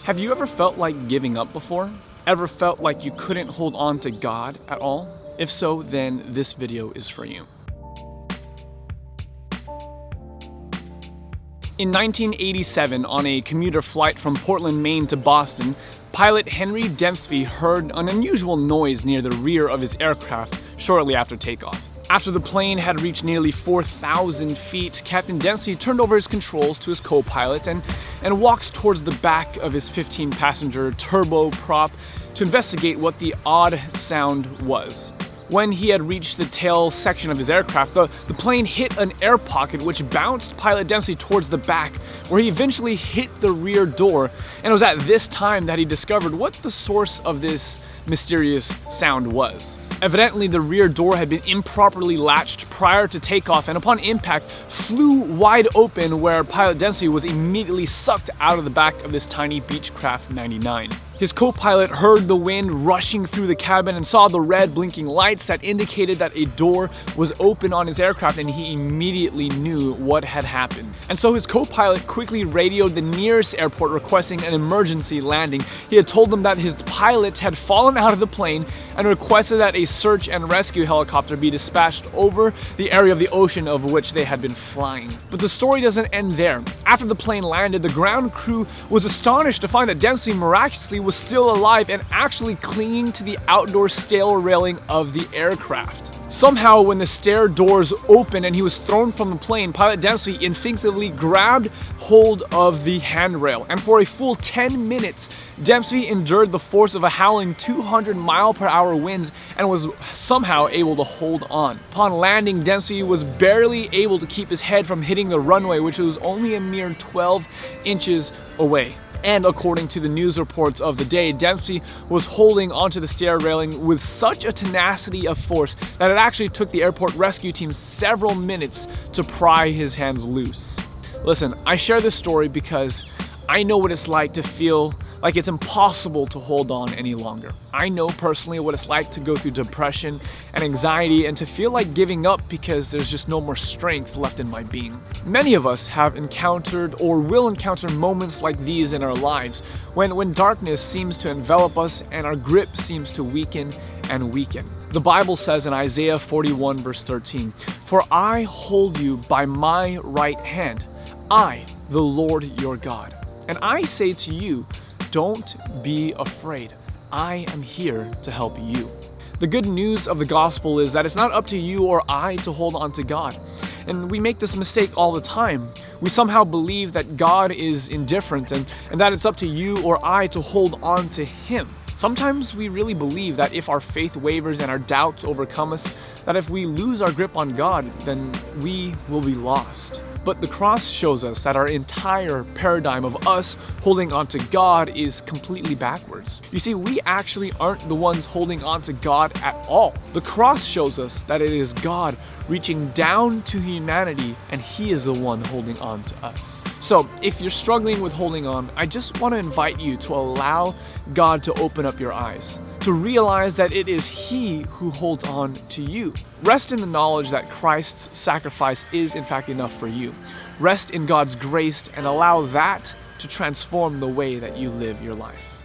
Have you ever felt like giving up before? Ever felt like you couldn't hold on to God at all? If so, then this video is for you. In 1987, on a commuter flight from Portland, Maine to Boston, pilot Henry Dempsey heard an unusual noise near the rear of his aircraft shortly after takeoff. After the plane had reached nearly 4,000 feet, Captain Dempsey turned over his controls to his co-pilot and walked towards the back of his 15-passenger turboprop to investigate what the odd sound was. When he had reached the tail section of his aircraft, the plane hit an air pocket which bounced Pilot Dempsey towards the back, where he eventually hit the rear door, and it was at this time that he discovered what the source of this mysterious sound was. Evidently, the rear door had been improperly latched prior to takeoff, and upon impact flew wide open, where Pilot Dempsey was immediately sucked out of the back of this tiny Beechcraft 99. His co-pilot heard the wind rushing through the cabin and saw the red blinking lights that indicated that a door was open on his aircraft, and he immediately knew what had happened. And so his co-pilot quickly radioed the nearest airport requesting an emergency landing. He had told them that his pilot had fallen out of the plane and requested that a search and rescue helicopter be dispatched over the area of the ocean of which they had been flying. But the story doesn't end there. After the plane landed, the ground crew was astonished to find that Dempsey miraculously was still alive and actually clinging to the outdoor stair railing of the aircraft. Somehow, when the stair doors opened and he was thrown from the plane, Pilot Dempsey instinctively grabbed hold of the handrail, and for a full 10 minutes, Dempsey endured the force of a howling 200-mile-per-hour winds and was somehow able to hold on. Upon landing, Dempsey was barely able to keep his head from hitting the runway, which was only a mere 12 inches away. And according to the news reports of the day, Dempsey was holding onto the stair railing with such a tenacity of force that it actually took the airport rescue team several minutes to pry his hands loose. Listen, I share this story because I know what it's like to feel like it's impossible to hold on any longer. I know personally what it's like to go through depression and anxiety and to feel like giving up because there's just no more strength left in my being. Many of us have encountered or will encounter moments like these in our lives when darkness seems to envelop us and our grip seems to weaken and weaken. The Bible says in Isaiah 41 verse 13, "For I hold you by my right hand, I, the Lord your God. And I say to you, don't be afraid. I am here to help you." The good news of the gospel is that it's not up to you or I to hold on to God. And we make this mistake all the time. We somehow believe that God is indifferent and that it's up to you or I to hold on to Him. Sometimes we really believe that if our faith wavers and our doubts overcome us, that if we lose our grip on God, then we will be lost. But the cross shows us that our entire paradigm of us holding on to God is completely backwards. You see, we actually aren't the ones holding on to God at all. The cross shows us that it is God reaching down to humanity, and He is the one holding on to us. So if you're struggling with holding on, I just want to invite you to allow God to open up your eyes, to realize that it is He who holds on to you. Rest in the knowledge that Christ's sacrifice is in fact enough for you. Rest in God's grace and allow that to transform the way that you live your life.